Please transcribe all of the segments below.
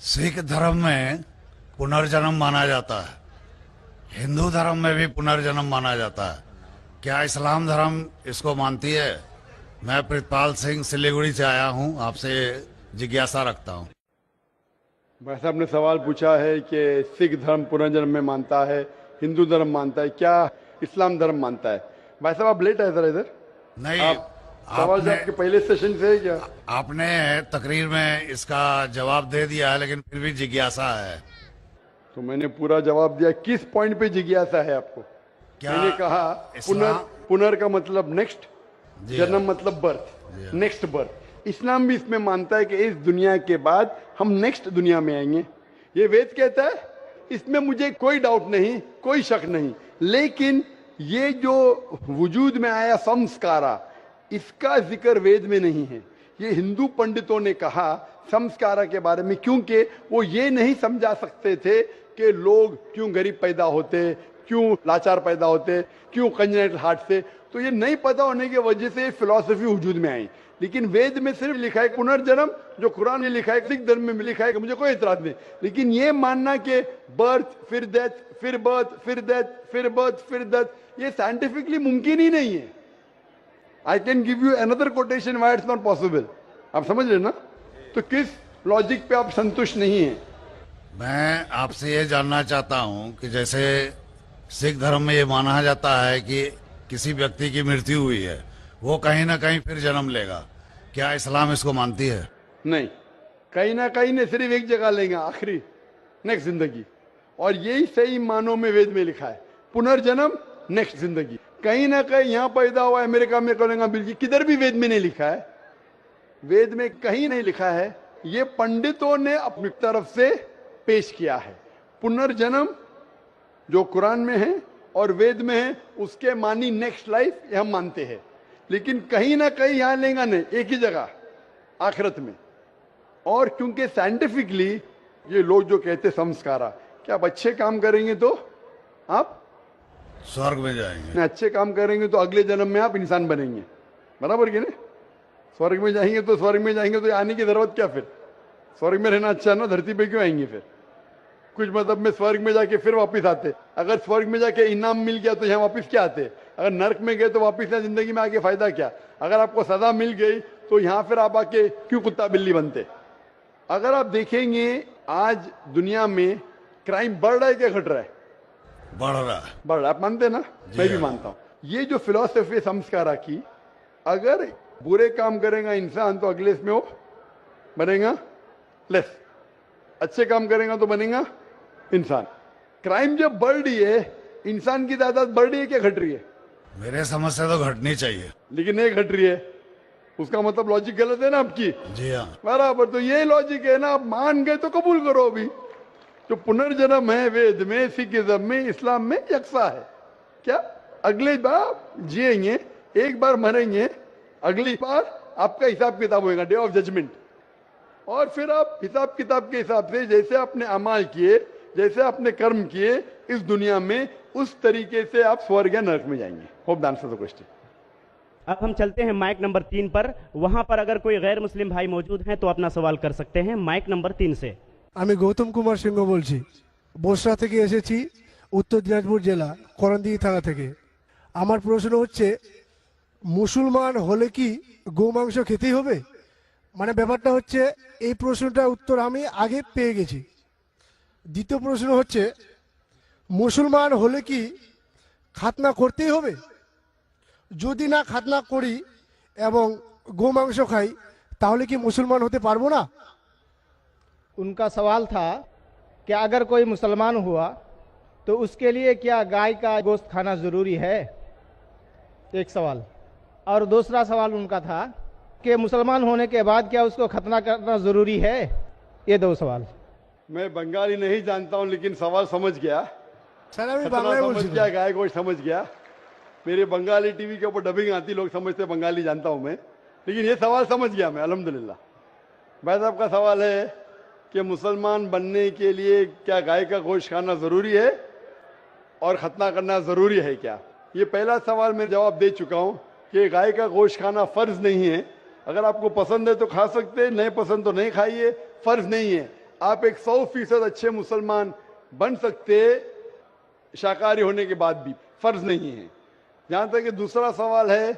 सिख धर्म में पुनर्जन्म माना जाता है, हिंदू धर्म में भी पुनर्जन्म माना जाता है। क्या इस्लाम धर्म इसको मानती है? मैं प्रितपाल सिंह सिलीगुड़ी से आया हूं, आपसे जिज्ञासा रखता हूं। भाई साहब ने सवाल पूछा है कि सिख धर्म पुनर्जन्म में मानता है, हिंदू धर्म मानता है, क्या इस्लाम धर्म मानता है? भाई साहब आप लेट आए जरा इधर। नहीं, आप सवाल जो आपके पहले सेशन से है क्या? आपने तकरीर में इसका जवाब दे दिया है, लेकिन फिर भी जिज्ञासा है। तो मैंने पूरा जवाब दिया। किस पॉइंट पे जिज्ञासा है आपको? क्या मैंने कहा पुनर का मतलब नेक्स्ट, जन्म मतलब बर्थ, नेक्स्ट बर्थ। इस्लाम भी इसमें मानता है कि इस दुनिया के बाद हम नेक्स्ट दुनिया में आएंगे। ये वेद कहता है, इसमें मुझे कोई डाउट नहीं, कोई शक नहीं। लेकिन ये जो वजूद में आया संस्कारा, इसका जिक्र वेद में नहीं है। ये हिंदू पंडितों ने कहा संस्कारा के बारे में, क्योंकि वो ये नहीं समझा सकते थे कि लोग क्यों गरीब पैदा होते, क्यों लाचार पैदा होते, क्यों कंजेनिटल हार्ट से। तो ये नहीं पता होने की वजह से फिलॉसफी वजूद में आई। लेकिन वेद में सिर्फ लिखा है पुनर्जन्म, जो कुरान में लिखा है, सिख धर्म में लिखा है, मुझे कोई इतराज नहीं। लेकिन ये मानना कि बर्थ फिर डेथ फिर बर्थ फिर डेथ फिर बर्थ फिर डेथ, ये साइंटिफिकली मुमकिन ही नहीं है। I can give you another quotation why it's not possible. आप समझ रहे ना? तो किस लॉजिक पे आप संतुष्ट नहीं है? मैं आपसे ये जानना चाहता हूं कि जैसे सिख धर्म में ये माना जाता है कि किसी व्यक्ति की मृत्यु हुई है, वो कहीं ना कहीं फिर जन्म लेगा। क्या इस्लाम इसको मानती है? नहीं, कहीं ना कहीं नहीं, सिर्फ एक जगह लेंगे, आखिरी नेक्स्ट जिंदगी। और यही सही मानों में वेद में लिखा है, पुनर्जन्म नेक्स्ट जिंदगी। कहीं ना कहीं यहां पैदा हुआ, अमेरिका में करेंगे, बिल्कुल किधर भी वेद में नहीं लिखा है। वेद में कहीं नहीं लिखा है। ये पंडितों ने अपनी तरफ से पेश किया है। पुनर्जन्म जो कुरान में है और वेद में है, उसके मानी नेक्स्ट लाइफ, ये हम मानते हैं। लेकिन कहीं ना कहीं यहां लेंगे नहीं, एक ही जगह आखिरत में। और क्योंकि साइंटिफिकली ये लोग जो कहते संस्कारा, कि आप अच्छे काम करेंगे तो आप स्वर्ग में जाएंगे, अच्छे काम करेंगे तो अगले जन्म में आप इंसान बनेंगे, बराबर कि नहीं? स्वर्ग में जाएंगे तो स्वर्ग में जाएंगे तो आने की जरूरत क्या? फिर स्वर्ग में रहना अच्छा ना, धरती पे क्यों आएंगे? फिर कुछ मतलब में स्वर्ग में जाके फिर वापस आते। अगर स्वर्ग में जाके इनाम मिल गया तो यहाँ वापस क्या आते? अगर नर्क में गए तो वापस यहाँ जिंदगी में आके फायदा क्या? अगर आपको सजा मिल गई तो यहाँ फिर आप आके क्यों कुत्ता बिल्ली बनते? अगर आप देखेंगे आज दुनिया में क्राइम बढ़ रहा है क्या घट रहा है? बढ़ रहा है। बढ़ रहा है, आप मानते ना? मैं भी मानता हूं। ये जो फिलॉसफी संस्कारा की, अगर बुरे काम करेगा इंसान तो अगले इसमें वो बनेगा लेस, अच्छे काम करेगा तो बनेगा इंसान। क्राइम जब बढ़ रही है, इंसान की तादाद बढ़ रही है क्या घट रही है? मेरे समझ से तो घटनी चाहिए, लेकिन नहीं घट रही है। उसका मतलब लॉजिक गलत है ना आपकी? जी हाँ। बराबर, तो ये लॉजिक है ना। आप मान गए तो कबूल करो। अभी जो पुनर्जन्म है वेद में, सिखिज्म में, इस्लाम में यकसा है। क्या अगले बार जिएंगे, एक बार मरेंगे, अगली बार आपका हिसाब किताब होगा, डे ऑफ जजमेंट। और फिर आप हिसाब किताब के हिसाब से जैसे आपने अमाल किए, जैसे आपने कर्म किए इस दुनिया में, उस तरीके से आप स्वर्ग या नरक में जाएंगे। Hope the answer the question. अब हम चलते हैं माइक नंबर 3 पर। वहां पर अगर कोई गैर मुस्लिम भाई मौजूद हैं तो अपना सवाल कर सकते हैं। माइक नंबर 3 से। আমি গৌতম কুমার সিংহ বলছি, বসরা থেকে এসেছি, উত্তর দিনাজপুর জেলা করণদিঘি থানা থেকে। আমার প্রশ্ন হচ্ছে, মুসলমান হলে কি গোমাংস খেতেই হবে? মানে ব্যাপারটা হচ্ছে, এই প্রশ্নটার উত্তর আমি আগে পেয়ে গেছি। দ্বিতীয় প্রশ্ন হচ্ছে, মুসলমান হলে কি খাতনা করতেই হবে? যদি না খাতনা করি এবং গোমাংস খাই, তাহলে কি মুসলমান হতে পারবো না? उनका सवाल था कि अगर कोई मुसलमान हुआ तो उसके लिए क्या गाय का गोश्त खाना ज़रूरी है? एक सवाल। और दूसरा सवाल उनका था कि मुसलमान होने के बाद क्या उसको खतना करना ज़रूरी है? ये दो सवाल। मैं बंगाली नहीं जानता हूं, लेकिन सवाल समझ गया। স্যার আমি खतना বাংলায় समझ বলছি। गया, गाय गोश्त समझ गया। मेरे बंगाली टीवी के ऊपर डबिंग आती, लोग समझते बंगाली जानता हूं मैं, लेकिन ये सवाल समझ गया मैं, अल्हम्दुलिल्लाह। भाई साहब का सवाल है कि मुसलमान बनने के लिए क्या गाय का गोश्त खाना जरूरी है और खतना करना जरूरी है क्या? ये पहला सवाल मैं जवाब दे चुका हूं कि गाय का गोश्त खाना फर्ज नहीं है। अगर आपको पसंद है तो खा सकते हैं, नहीं पसंद तो नहीं खाइए, फर्ज नहीं है। आप एक 100% अच्छे मुसलमान बन सकते शाकाहारी होने के बाद भी, फर्ज नहीं है। जहां तक कि दूसरा सवाल है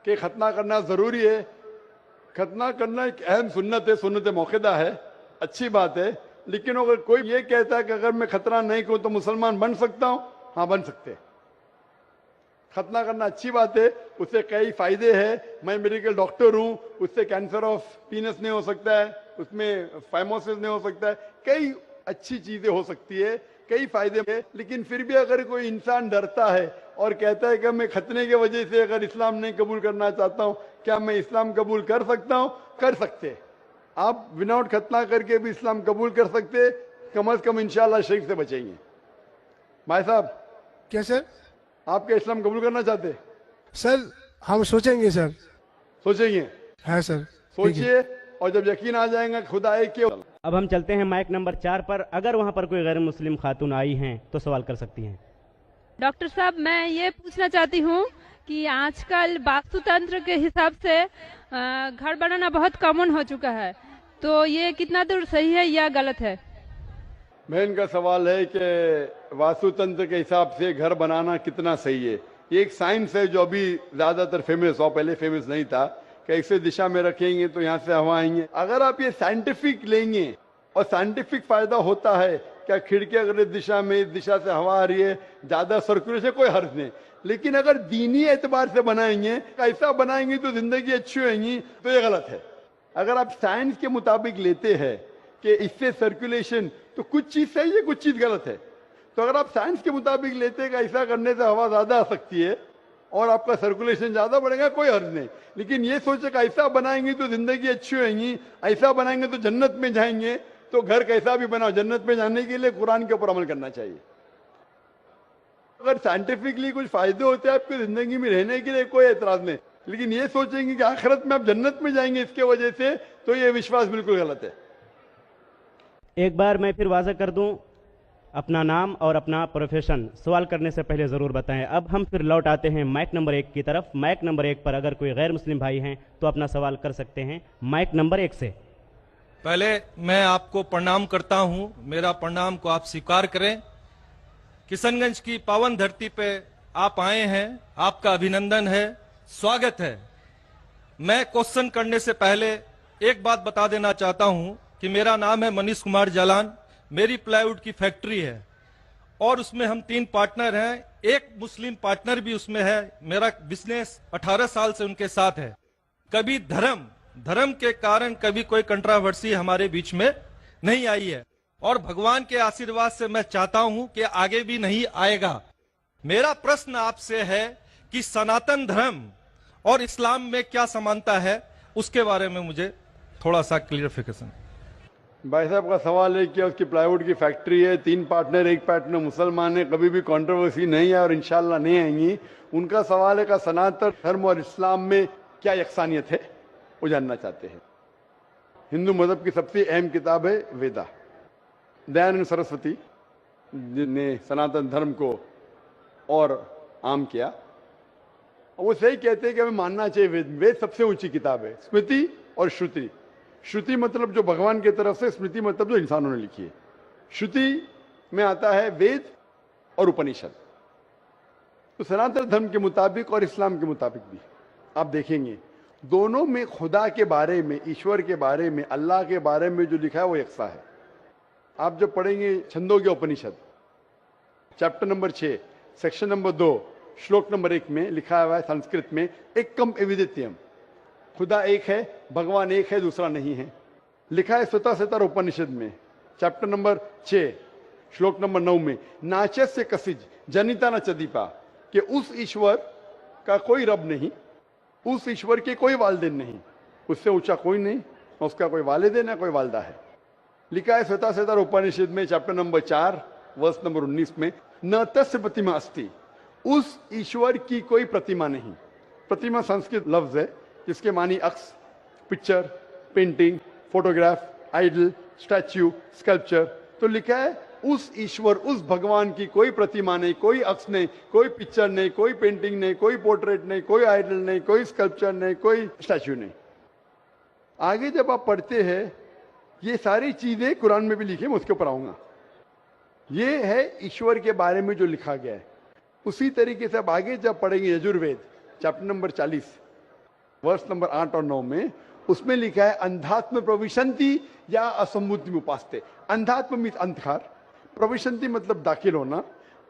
कि खतना करना जरूरी है, खतना करना एक अहम सुन्नत है, सुन्नत मौक़िदा है, अच्छी बात है। लेकिन अगर कोई ये कहता है कि अगर मैं खतना नहीं करूं तो मुसलमान बन सकता हूं, हाँ बन सकते हैं। खतना करना अच्छी बात है, उससे कई फायदे हैं। मैं मेडिकल डॉक्टर हूं, उससे कैंसर ऑफ पीनस नहीं हो सकता है, उसमें फाइमोसिस नहीं हो सकता है, कई अच्छी चीजें हो सकती है, कई फायदे हैं। लेकिन फिर भी अगर कोई इंसान डरता है और कहता है कि मैं खतने की वजह से अगर इस्लाम नहीं कबूल करना चाहता हूं, क्या मैं इस्लाम कबूल कर सकता हूं? कर सकते। आप विदाउट खतना करके भी इस्लाम कबूल कर सकते, कम से कम इंशाअल्लाह शिर्क से बचेंगे। भाई साहब, क्या सर? आप क्या इस्लाम कबूल करना चाहते? सर हम सोचेंगे सर। सोचेंगे? है सर। सोचिए, और जब यकीन आ जाएगा खुदा एक के। अब हम चलते हैं माइक नंबर 4 पर। अगर वहां पर कोई गैर मुस्लिम खातून आई हैं तो सवाल कर सकती हैं। डॉक्टर साहब, मैं ये पूछना चाहती हूँ कि आजकल वास्तुतंत्र के हिसाब से घर बनाना बहुत कॉमन हो चुका है, तो ये कितना दूर सही है या गलत है? बहन का सवाल है कि वास्तुतंत्र के हिसाब से घर बनाना कितना सही है। ये एक साइंस है जो अभी ज्यादातर फेमस हो, पहले फेमस नहीं था, कि ऐसे दिशा में रखेंगे तो यहाँ से हवा आएंगे। अगर आप ये साइंटिफिक लेंगे और साइंटिफिक फायदा होता है, क्या खिड़की अगर इस दिशा में, इस दिशा से हवा आ रही है, ज्यादा सर्कुलेशन, कोई हर्ज नहीं। लेकिन अगर दीनी एतबार से बनाएंगे, ऐसा बनाएंगे तो जिंदगी अच्छी होगी, तो ये गलत है। अगर आप साइंस के मुताबिक लेते हैं कि इससे सर्कुलेशन, तो कुछ चीज सही है, कुछ चीज गलत है। तो अगर आप साइंस के मुताबिक लेते हैं कि ऐसा करने से हवा ज्यादा आ सकती है और आपका सर्कुलेशन ज्यादा बढ़ेगा, कोई हर्ज नहीं। लेकिन ये सोचे कि ऐसा बनाएंगे तो जिंदगी अच्छी होगी, ऐसा बनाएंगे तो जन्नत में जाएंगे, तो घर कैसा भी बनाओ, जन्नत में जाने के लिए कुरान के ऊपर अमल करना चाहिए। अगर साइंटिफिकली कुछ फायदे होते हैं आपकी जिंदगी में रहने के लिए, कोई एतराज नहीं। लेकिन ये सोचेंगे कि आखिरत में आप जन्नत में जाएंगे इसके वजह से, तो ये विश्वास बिल्कुल गलत है। एक बार मैं फिर वाज़ह कर दूं, अपना नाम और अपना प्रोफेशन सवाल करने से पहले ज़रूर बताएं। अब हम फिर लौट आते हैं माइक नंबर 1 की तरफ। माइक नंबर 1 पर अगर कोई गैर मुस्लिम भाई हैं तो अपना सवाल कर सकते हैं माइक नंबर 1 से। पहले मैं आपको प्रणाम करता हूं, मेरा प्रणाम को आप स्वीकार करें। किशनगंज की पावन धरती पे आप आए हैं, आपका अभिनंदन है, स्वागत है। मैं क्वेश्चन करने से पहले एक बात बता देना चाहता हूं कि मेरा नाम है मनीष कुमार जालान, मेरी प्लाईवुड की फैक्ट्री है और उसमें हम 3 पार्टनर हैं, एक मुस्लिम पार्टनर भी उसमें है। मेरा बिजनेस 18 साल से उनके साथ है। कभी धर्म के कारण कभी कोई कंट्रावर्सी हमारे बीच में नहीं आई है और भगवान के आशीर्वाद से मैं चाहता हूं कि आगे भी नहीं आएगा। मेरा प्रश्न आपसे है कि सनातन धर्म और इस्लाम में क्या समानता है, उसके बारे में मुझे थोड़ा सा क्लियरिफिकेशन। भाई साहब का सवाल है कि उसकी प्लाईवुड की फैक्ट्री है, 3 पार्टनर, एक पार्टनर मुसलमान है, कभी भी कंट्रोवर्सी नहीं है और इंशाल्लाह नहीं आएंगी। उनका सवाल है कि सनातन धर्म और इस्लाम में क्या यकसानियत है, वो जानना चाहते हैं। हिंदू मजहब की सबसे अहम किताब है वेदा। दयानंद सरस्वती ने सनातन धर्म को और आम किया, वो सही कहते हैं कि हमें मानना चाहिए वेद। वेद सबसे ऊंची किताब है। स्मृति और श्रुति, श्रुति मतलब जो भगवान की तरफ से, स्मृति मतलब जो इंसानों ने लिखी है। श्रुति में आता है वेद और उपनिषद। तो सनातन धर्म के मुताबिक और इस्लाम के मुताबिक भी आप देखेंगे दोनों में खुदा के बारे में, ईश्वर के बारे में, अल्लाह के बारे में जो लिखा है वो यकसा है। आप जब पढ़ेंगे छंदोग्य उपनिषद चैप्टर नंबर 6 सेक्शन नंबर 2 श्लोक नंबर 1 में लिखा हुआ है संस्कृत में, एकम एविदित्यम, खुदा एक है, भगवान एक है, दूसरा नहीं है। लिखा है स्वतः उपनिषद में चैप्टर नंबर 6 श्लोक नंबर 9 में, नाचस्य कसिज जनिता न चदीपा, कि उस ईश्वर का कोई रब नहीं, उस ईश्वर के कोई वालिदैन नहीं, उससे ऊंचा कोई नहीं, उसका कोई वालिदैन है, कोई वालदा है। लिखा है स्वतः उपनिषद में चैप्टर नंबर 4 वर्ष नंबर 19 में, न तस्य प्रतिमा अस्ति, उस ईश्वर की कोई प्रतिमा नहीं। प्रतिमा संस्कृत लफ्ज है जिसके मानी अक्स, picture, painting, photograph, idol, statue, sculpture. तो लिखा है उस ईश्वर, उस भगवान की कोई प्रतिमा नहीं, कोई अक्स नहीं, कोई पिक्चर नहीं, कोई पेंटिंग नहीं, कोई पोर्ट्रेट नहीं, कोई आइडल नहीं, कोई स्कल्पचर नहीं, कोई स्टैच्यू नहीं। आगे जब आप पढ़ते हैं ये सारी चीजें कुरान में भी लिखी है, मैं उसके ऊपर आऊंगा। ये है ईश्वर के बारे में जो लिखा गया है। उसी तरीके से अब आगे जब पढ़ेंगे यजुर्वेद चैप्टर नंबर 40 वर्ष नंबर 8 और 9 में, उसमें लिखा है अंधात्म प्रविशंति या असंबुद्धि उपास्ते। अंधात्म मीन्स अंधकार, प्रविशंति मतलब दाखिल होना,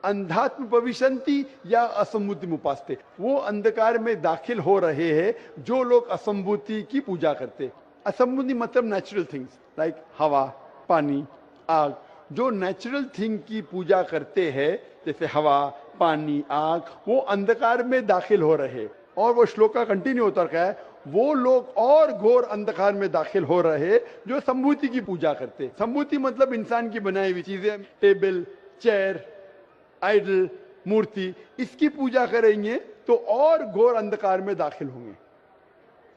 अंधात्म प्रविशंति या असंबुद्धि उपास्ते, वो अंधकार में दाखिल हो रहे हैं जो लोग असंबुद्धि की पूजा करते। असंबुद्धि मतलब नेचुरल थिंग्स लाइक हवा, पानी, आग, जो नेचुरल थिंग की पूजा करते हैं जैसे हवा, पानी, आग, वो अंधकार में दाखिल हो रहे। और वो श्लोक का कंटिन्यू होता है, वो लोग और घोर अंधकार में दाखिल हो रहे जो संभूति की पूजा करते। संभूति मतलब इंसान की बनाई हुई चीजें, टेबल, चेयर, आइडल, मूर्ति, इसकी पूजा करेंगे तो और घोर अंधकार में दाखिल होंगे।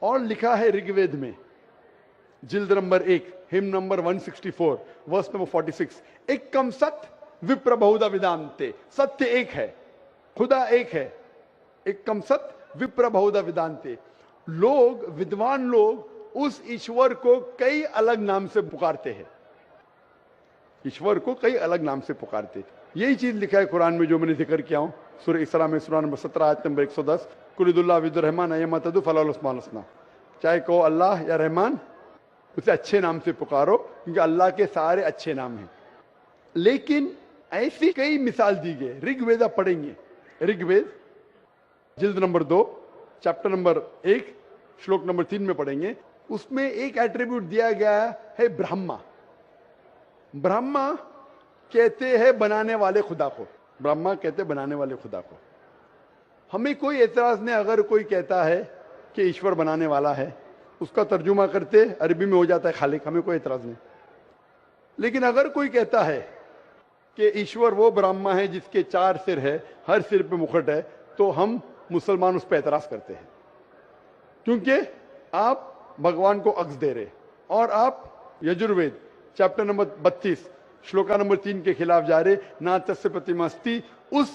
और लिखा है ऋग्वेद में जिल्द number 1 hymn number 164 verse number 46, एकम सत्य विप्र बहुधा विदांते। सत्य एक है, खुदा एक है, एकम सत्य विप्र बहुधा विदांते। लोग, विद्वान लोग उस ईश्वर को कई अलग नाम से पुकारते हैं, ईश्वर को कई अलग नाम से पुकारते। यही चीज लिखा है कुरान में जो मैंने जिक्र किया हूं, सूरह इसरा में सूरह नंबर 17 आयत नंबर 110, कुलिदुल्लाह विदुर रहमान अयमतदु फलाल उस्मान हसना। चाहे कहो अल्लाह या रहमान, उसे अच्छे नाम से पुकारो क्योंकि अल्लाह के सारे अच्छे नाम हैं। लेकिन ऐसी कई मिसाल दी गई। ऋग्वेद आप पढ़ेंगे, ऋग्वेद जिल्द नंबर 2 चैप्टर नंबर 1 श्लोक नंबर 3 में पढ़ेंगे। उसमें एक एट्रीब्यूट दिया गया है ब्रह्मा। ब्रह्मा कहते हैं बनाने वाले खुदा को, ब्रह्मा कहते हैं बनाने वाले खुदा को। हमें कोई एतराज नहीं अगर कोई कहता है कि ईश्वर बनाने वाला है, उसका तर्जुमा करते अरबी में हो जाता है खालिक, हमें कोई एतराज नहीं। लेकिन अगर कोई कहता है कि ईश्वर वो ब्रह्मा है जिसके 4 सिर है, हर सिर पे मुकुट है, तो हम मुसलमान उस पर एतराज करते हैं, क्योंकि आप भगवान को अक्स दे रहे और आप Yajurveda chapter number 32 shloka number 3 के खिलाफ जा रहे। ना तस्य प्रतिमास्ति, उस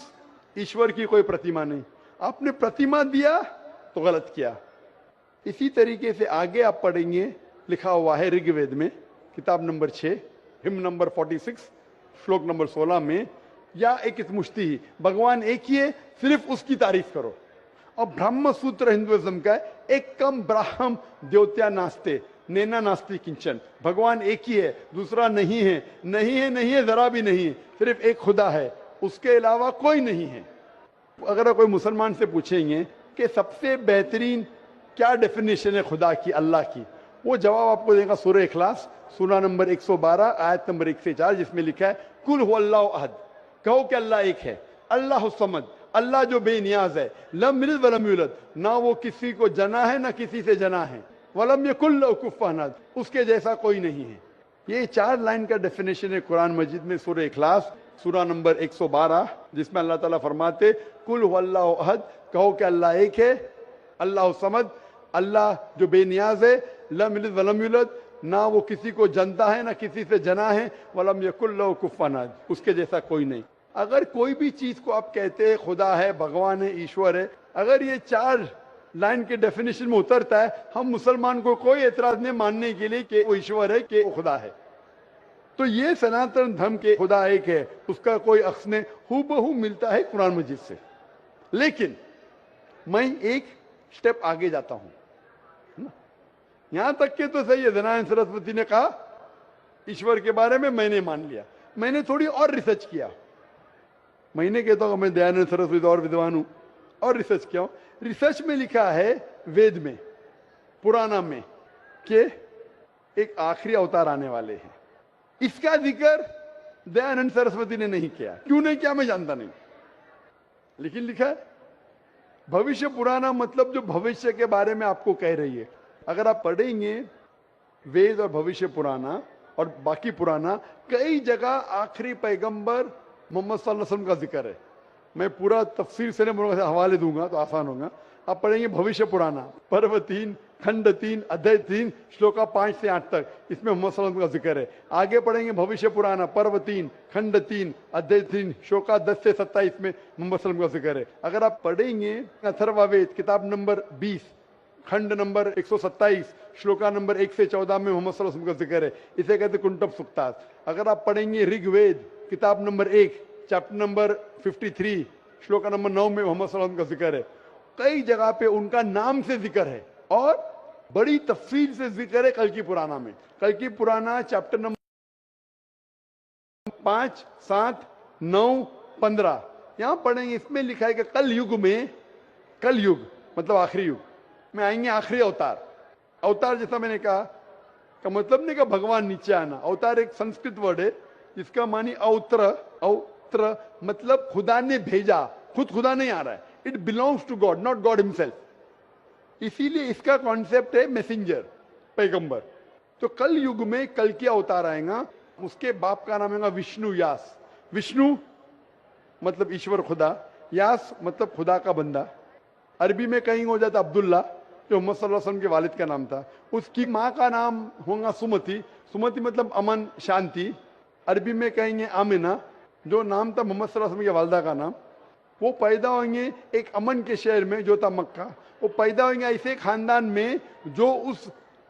ईश्वर की कोई प्रतिमा नहीं, आपने प्रतिमा दिया तो गलत किया। इसी तरीके से आगे आप पढ़ेंगे, लिखा हुआ है ऋग्वेद में किताब नंबर 6 हिम नंबर 46 श्लोक नंबर 16 में, या एक मुश्ती ही, भगवान एक ही है, सिर्फ उसकी तारीफ करो। और ब्रह्म सूत्र हिंदुइज्म का है, एक कम ब्राह्म द्योत्या नास्ते नैना नास्ति किंचन। भगवान एक ही है, दूसरा नहीं है, नहीं है, नहीं है, जरा भी नहीं है, सिर्फ एक खुदा है, उसके अलावा कोई नहीं है। अगर कोई मुसलमान से पूछेंगे कि सबसे बेहतरीन क्या डेफिनेशन है खुदा की, अल्लाह की, वो जवाब आपको देगा सूरह इखलास सूरा नंबर 112 आयत नंबर 1 से 4, जिसमें लिखा है कुल हुवल्लाहु अहद, कहो कि अल्लाह एक है, अल्लाह समद, अल्लाह जो बेनियाज है, लम यलिद वलम यूलद, ना वो किसी को जना है ना किसी से जना है, वलम यकुल लहू कुफुवन अहद, उसके जैसा कोई नहीं है। ये 4 लाइन का डेफिनेशन है कुरान मजीद में सूरह इखलास सूरा नंबर 112, जिसमें अल्लाह ताला फरमाते कुल हुवल्लाहु अहद, कहो कि अल्लाह एक है, अल्लाह समद, अल्लाह जो बेनियाज है, लम यलिद वलम यूलद, ना वो किसी को जनता है ना किसी से जना है, वलम यकुल लहू कुफुवन अहद, उसके जैसा कोई नहीं। अगर कोई भी चीज को आप कहते हैं खुदा है, भगवान है, ईश्वर है, अगर ये 4 लाइन के डेफिनेशन में उतरता है, हम मुसलमान को कोई एतराज नहीं मानने के लिए कि वो ईश्वर है कि वो खुदा है। तो ये सनातन धर्म के खुदा एक है, उसका कोई अक्स नहीं, हूबहू मिलता है कुरान मजीद से। लेकिन मैं एक स्टेप आगे जाता हूं, यहां तक के तो सही है, दयानंद सरस्वती ने कहा ईश्वर के बारे में, मैंने मान लिया। मैंने थोड़ी और रिसर्च किया, मैंने कहता हूं मैं दयानंद सरस्वती और विद्वान हूं, और रिसर्च किया। रिसर्च में लिखा है वेद में, पुराना में, कि एक आखिरी अवतार आने वाले हैं। इसका जिक्र दयानंद सरस्वती ने नहीं किया, क्यों नहीं किया मैं जानता नहीं, लेकिन लिखा है भविष्य पुराना, मतलब जो भविष्य के बारे में आपको कह रही है। अगर आप पढ़ेंगे वेद और भविष्य पुराना और बाकी पुराना, कई जगह आखिरी पैगंबर मोहम्मद सल्लल्लाहु अलैहि वसल्लम का जिक्र है। मैं पूरा तफसीर से नहीं बोलूंगा, हवाले दूंगा तो आसान होगा। आप पढ़ेंगे भविष्य पुराना पर्व 3 खंड 3 अध्याय 3 श्लोका 5 से 8 तक, इसमें मोहम्मद सल्लल्लाहु अलैहि वसल्लम का जिक्र है। आगे पढ़ेंगे भविष्य पुराना पर्व 3 खंड 3 अध्याय 3 श्लोका 10 से 27 में मोहम्मद सल्लल्लाहु अलैहि वसल्लम का जिक्र है। अगर आप पढ़ेंगे अथर्ववेद किताब नंबर 20 खंड नंबर 127 श्लोका नंबर 1 से 14 में मोहम्मद सल्लल्लाहु अलैहि वसल्लम का जिक्र है। इसे कहते कुंटब सुक्तास। अगर आप पढ़ेंगे ऋग्वेद किताब number 1 chapter number 53 shloka number 9 में मोहम्मद सल्लल्लाहु अलैहि वसल्लम का जिक्र है। कई जगह पे उनका नाम से जिक्र है और बड़ी तफसील से जिक्र है कल की पुराना में। कल की पुराना चैप्टर नंबर 5, 7, 9, 15 यहां पढ़ेंगे। इसमें लिखा है कि कल युग मतलब आखिरी युग में आएंगे आखिरी अवतार। अवतार जैसा मैंने कहा का मतलब नहीं का भगवान नीचे आना। अवतार एक संस्कृत वर्ड है जिसका मानी अवत्र मतलब खुदा ने भेजा। खुदा नहीं आ रहा है, it belongs to God, not God himself. इसीलिए इसका कॉन्सेप्ट है मैसेंजर, पैगंबर। तो कल युग में कल के अवतार आएगा। उसके बाप का नाम है विष्णु यास। विष्णु मतलब ईश्वर खुदा, यास मतलब खुदा का बंदा। अरबी में कहीं हो जाता अब्दुल्ला जो मोहम्मद सल्लल्लाहु अलैहि वसल्लम के वालिद का नाम था। उसकी माँ का नाम होगा सुमति। सुमति मतलब अमन शांति। अरबी में कहेंगे आमिना जो नाम था मोहम्मद सल्लल्लाहु अलैहि वसल्लम के वालदा का नाम। वो पैदा होंगे एक अमन के शहर में जो था मक्का। वो पैदा होंगे ऐसे खानदान में जो उस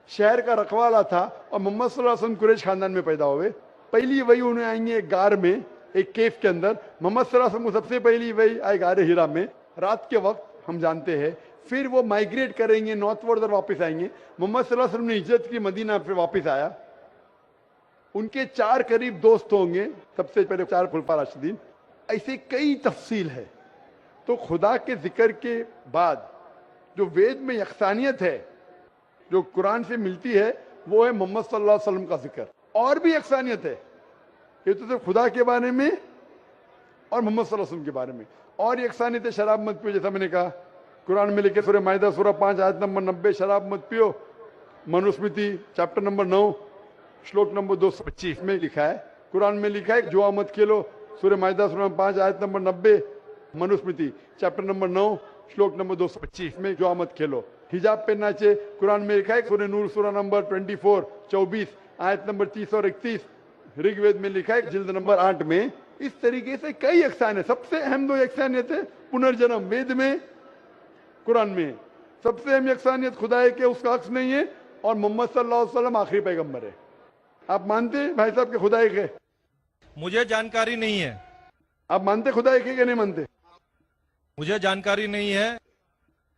शहर का रखवाला था और मोहम्मद सल्लल्लाहु अलैहि वसल्लम कुरैश खानदान में पैदा हुए। पहली वही उन्हें आएंगे एक गार में, एक केव के अंदर। मोहम्मद सल्लल्लाहु अलैहि वसल्लम को सबसे पहली वही आए गारे हिरा में रात के वक्त, हम जानते हैं। फिर वो माइग्रेट करेंगे नॉर्थवर्ड और वापस आएंगे। मोहम्मद सल्लल्लाहु अलैहि वसल्लम ने हिजरत की, मदीना पे वापस आया। उनके 4 करीब दोस्त होंगे, सबसे पहले 4 खुलफा राशिदीन। ऐसे कई तफसील है। तो खुदा के जिक्र के बाद जो वेद में यकसानियत है जो कुरान से मिलती है वो है मोहम्मद सल्लल्लाहु अलैहि वसल्लम का जिक्र। और भी यकसानियत है, ये तो सिर्फ खुदा के बारे में और मोहम्मद सल्लल्लाहु अलैहि वसल्लम के बारे में। और यकसानियत है शराब मत पियो, जैसा मैंने कहा कुरान में लिखे सूरह माइदा सूरह 5 आयत नंबर 90 शराब मत पियो। मनुस्मृति चैप्टर नंबर 9 श्लोक नंबर 225 में लिखा है। कुरान में लिखा है जुआ मत खेलो, सूरह माइदा सूरह 5 आयत नंबर 90। मनुस्मृति चैप्टर नंबर 9 श्लोक नंबर 225 में जुआ मत खेलो। हिजाब पहनना चाहिए, कुरान में लिखा है सूरह नूर सूरह नंबर 24 आयत नंबर 30 और 31। ऋग्वेद में लिखा है जिल्द नंबर 8 में। इस तरीके से कई यकसानियत। सबसे अहम 2 यकसानियत है पुनर्जन्म, वेद में कुरान में। सबसे अहम यकसानियत खुदा है कि उसका अक्स नहीं है और मोहम्मद सल्लल्लाहु अलैहि वसल्लम आखिरी पैगंबर है। आप मानते हैं भाई साहब के खुदा एक है? मुझे जानकारी नहीं है। आप मानते खुदा एक है कि नहीं मानते? मुझे जानकारी नहीं है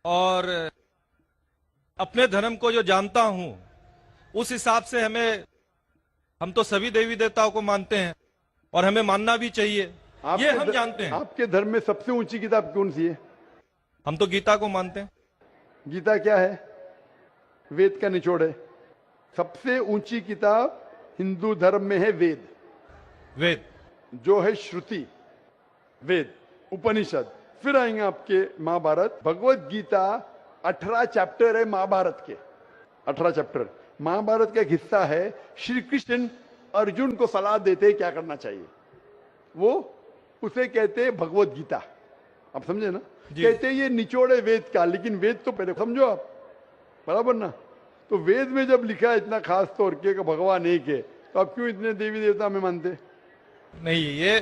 और अपने धर्म को जो जानता हूं उस हिसाब से हम तो सभी देवी देवताओं को मानते हैं और हमें मानना भी चाहिए, ये हम जानते हैं। आपके धर्म में सबसे ऊंची किताब कौन सी है? हम तो गीता को मानते हैं। गीता क्या है? वेद का निचोड़ है। सबसे ऊंची किताब हिंदू धर्म में है वेद जो है श्रुति, वेद, उपनिषद। फिर आएंगे आपके महाभारत। भगवत गीता 18 चैप्टर है महाभारत के, 18 चैप्टर। महाभारत का एक हिस्सा है। श्री कृष्ण अर्जुन को सलाह देते हैं क्या करना चाहिए, वो उसे कहते हैं भगवत गीता। आप समझे ना? कहते हैं ये निचोड़ है वेद का, लेकिन वेद तो पहले समझो आप, बराबर ना? तो वेद में जब लिखा है इतना खास तौर के भगवान एक है, तो आप क्यों इतने देवी देवता में मानते नहीं? ये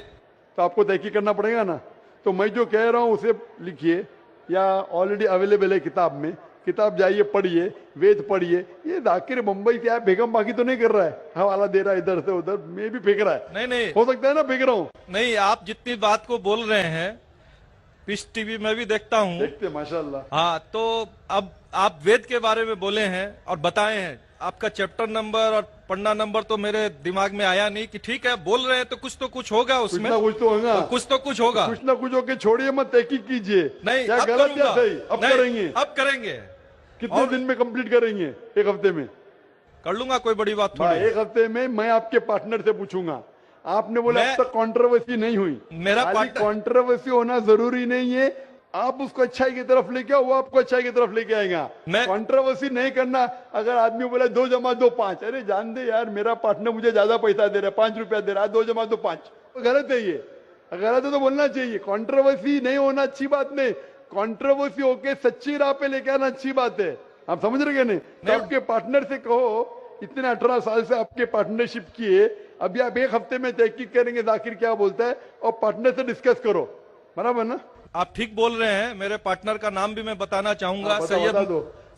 तो आपको तहकीक करना पड़ेगा ना। तो मैं जो कह रहा हूं उसे लिखिए, या ऑलरेडी अवेलेबल है किताब में। किताब जाइए पढ़िए, वेद पढ़िए। ये जाकिर मुंबई से आया बेगम बाकी तो नहीं कर रहा है, हवाला दे रहा है इधर से उधर, मैं भी फेंक रहा है। नहीं हो सकता है ना फेंक रहा हूं। नहीं, आप जितनी बात को बोल रहे हैं पीस टीवी में भी देखता हूं। देखते माशाल्लाह। हाँ, तो अब आप वेद के बारे में बोले हैं और बताए हैं। आपका चैप्टर नंबर और पन्ना नंबर तो मेरे दिमाग में आया नहीं कि ठीक है बोल रहे हैं तो कुछ होगा उसमें। कुछ तो होगा, कुछ तो कुछ होगा, कुछ ना कुछ होके छोड़िए मत, तहकीक कीजिए। नहीं, क्या गलत या सही अब करेंगे? अब करेंगे। कितने दिन में कंप्लीट करेंगे? 1 हफ्ते में कर लूंगा, कोई बड़ी बात थोड़ी। 1 हफ्ते में मैं आपके पार्टनर से पूछूंगा। आपने बोला अब तक कंट्रोवर्सी नहीं हुई। मेरा पार्टनर कंट्रोवर्सी होना जरूरी नहीं है। आप उसको अच्छाई की तरफ लेके आओ, वो आपको अच्छाई की तरफ लेके आएगा। कंट्रोवर्सी नहीं करना। अगर आदमी बोला 2 + 2 5, अरे जान दे यार, मेरा पार्टनर मुझे ज्यादा पैसा दे रहा है, 5 रुपया दे रहा है, 2 + 2 5, तो गलत है। ये गलत है तो बोलना चाहिए। कंट्रोवर्सी नहीं होना अच्छी बात नहीं, कंट्रोवर्सी होके सच्ची राह पे लेके आना अच्छी बात है। आप समझ रहे नहीं? तो आपके पार्टनर से कहो, इतने 18 साल से आपके पार्टनरशिप किए, अभी आप 1 हफ्ते में तहकीक करेंगे जाकिर क्या बोलता है और पार्टनर से डिस्कस करो, बराबर ना? आप ठीक बोल रहे हैं। मेरे पार्टनर का नाम भी मैं बताना चाहूंगा।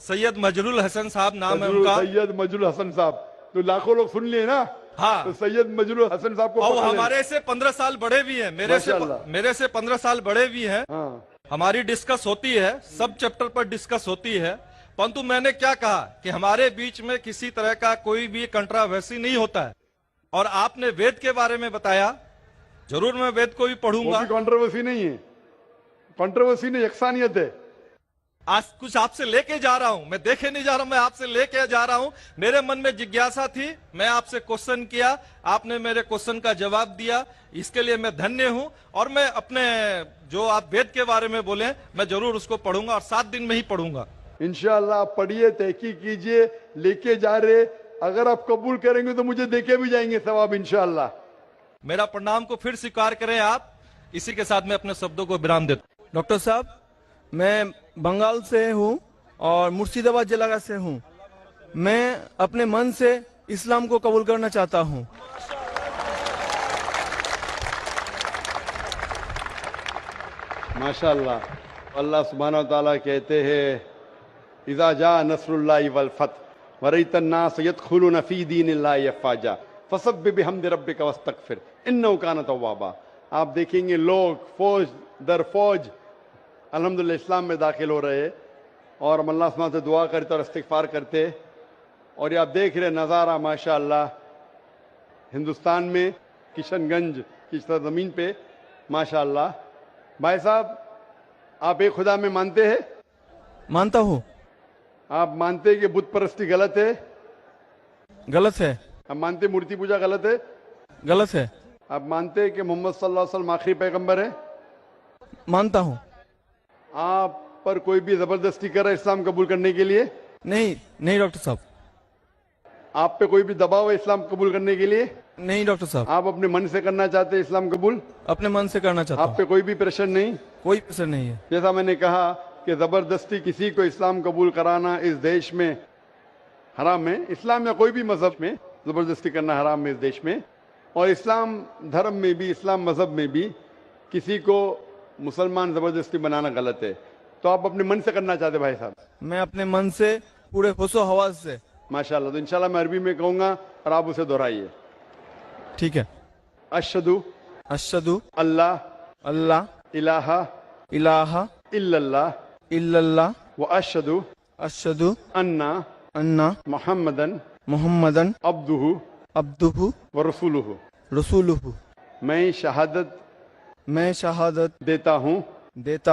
सैयद मजरुल हसन साहब नाम है मजरूल उनका। सैयद मजरूल हसन साहब, तो लाखों लोग सुन लिए ना। हाँ। तो सैयद मजरूल हसन साहब को और पकड़ लेना। हमारे से 15 साल बड़े भी हैं, माशाल्लाह। मेरे से 15 साल बड़े भी हैं। हाँ, हमारी डिस्कस होती है, सब चैप्टर पर डिस्कस होती है, परंतु मैंने क्या कहा कि हमारे बीच में किसी तरह का कोई भी कंट्रोवर्सी नहीं होता है। और आपने वेद के बारे में बताया, जरूर मैं वेद को भी वो पढ़ूंगा। भी कंट्रोवर्सी नहीं है, कंट्रोवर्सी नहीं, यकसानियत है। आज कुछ आपसे लेके जा रहा हूं, मैं देखे नहीं जा रहा हूं, मैं आपसे लेके जा रहा हूं। मेरे मन में जिज्ञासा थी, मैं आपसे क्वेश्चन किया, आपने मेरे क्वेश्चन का जवाब दिया, इसके लिए मैं धन्य हूं। और मैं अपने जो आप वेद के बारे में बोले, मैं जरूर उसको पढ़ूंगा और 7 दिन में ही पढ़ूंगा। इंशाअल्लाह आप पढ़िए, तहकीक कीजिए, लेके जा रहे, अगर आप कबूल करेंगे तो मुझे देके भी जाएंगे सवाब इंशाअल्लाह। मेरा प्रणाम को फिर स्वीकार करें आप। इसी के साथ मैं अपने शब्दों को विराम देता हूं। डॉक्टर साहब, मैं बंगाल से हूँ और मुर्शिदाबाद जिला से हूँ। मैं अपने मन से इस्लाम को कबूल करना चाहता हूँ। माशाअल्लाह। अल्लाह सुब्हानहू व तआला कहते हैं, इज़ा जा नस्रुल्लाहि वल फतह वरअयतन नास यदखुलून फी दीनिल्लाहि अफ़वाजा फसब्बिह बिहम्दि रब्बिका वस्तगफिर इन्नहु कान तव्वाबा। आप देखेंगे लोग फौज दर फौज अल्हम्दुलिल्लाह इस्लाम में दाखिल हो रहे हैं और हम अल्लाह सुब्हानहू से दुआ करते और इस्तिग़फ़ार करते। और ये आप देख रहे नज़ारा माशाअल्लाह हिंदुस्तान में किशनगंज की सरजमीन पे माशाअल्लाह। भाई साहब, आप एक खुदा में मानते हैं? मानता हूँ। आप मानते हैं कि बुत परस्ती गलत है? गलत है। आप मानते हैं मूर्ति पूजा गलत है? गलत है। आप मानते हैं कि मोहम्मद सल्लल्लाहु अलैहि वसल्लम आखिरी पैगंबर है? मानता हूँ। आप पर कोई भी जबरदस्ती कर रहा है इस्लाम कबूल करने के लिए? नहीं, नहीं डॉक्टर साहब। आप पे कोई भी दबाव है इस्लाम कबूल करने के लिए? नहीं डॉक्टर साहब। आप अपने मन से करना चाहते हैं इस्लाम कबूल? अपने मन से करना चाहता आप हूँ। पे कोई भी प्रेशर नहीं? कोई प्रेशर नहीं है। जैसा मैंने कहा कि जबरदस्ती किसी को इस्लाम कबूल कराना इस देश में हराम है। इस्लाम या कोई भी मजहब में जबरदस्ती करना हराम है इस देश में। और इस्लाम धर्म में भी, इस्लाम मजहब में भी किसी को मुसलमान जबरदस्ती बनाना गलत है। तो आप अपने मन से करना चाहते भाई साहब? मैं अपने मन से पूरे होशो हवास से। माशाल्लाह। तो इंशाल्लाह मैं अरबी में कहूंगा और आप उसे दोहराइए। ठीक है। अशहदु अशहदु अल्लाह अल्लाह इलाहा इलाहा इल्लल्लाह इल्लल्लाह व अशहदु अशहदु अन्ना अन्ना मुहम्मदन मुहम्मदन अब्दुहु अब्दुहु व रसूलुहु। रसूलुहु। मैं शहादत देता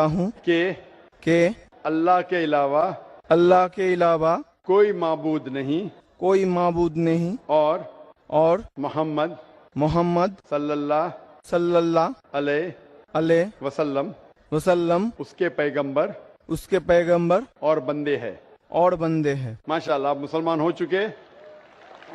हूँ कि अल्लाह के अलावा अल्लाह के अलावा कोई माबूद नहीं कोई माबूद नहीं और मोहम्मद मोहम्मद सल्लल्लाहु अलैहि वसल्लम उसके पैगंबर और बंदे है। माशाल्लाह, आप मुसलमान हो चुके।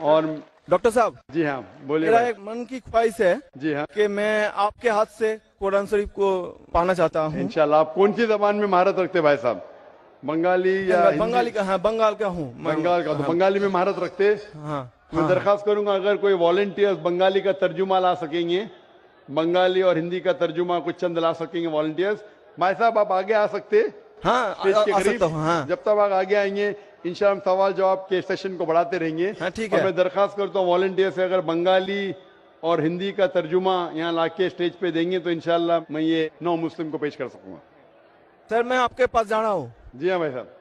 और डॉक्टर साहब, जी हाँ बोलिए। मेरा एक मन की ख्वाहिश है जी हाँ, कि मैं आपके हाथ से कुरान शरीफ को पाना चाहता हूँ। इंशाल्लाह। आप कौन सी जबान में महारत रखते हैं भाई साहब? बंगाली या बंगाली का? हाँ, बंगाल का हूँ। बंगाल का। तो बंगाली में महारत रखते। हाँ। मैं दरखास्त करूंगा अगर कोई वॉलंटियर्स बंगाली का तर्जुमा ला सकेंगे, बंगाली और हिंदी का तर्जुमा कुछ चंद ला सकेंगे वॉलंटियर्स। भाई साहब आप आगे आ सकते हैं हाँ, स्टेज के आ करीब। सकता हूँ। हाँ। जब तक आप आगे आएंगे इंशाल्लाह हम सवाल जवाब के सेशन को बढ़ाते रहेंगे। हाँ, ठीक और है। मैं दरखास्त करता हूँ वॉलंटियर से, अगर बंगाली और हिंदी का तर्जुमा यहाँ लाके स्टेज पे देंगे तो इंशाल्लाह मैं ये नौ मुस्लिम को पेश कर सकूंगा। सर, मैं आपके पास जाना हूँ। जी हाँ भाई साहब।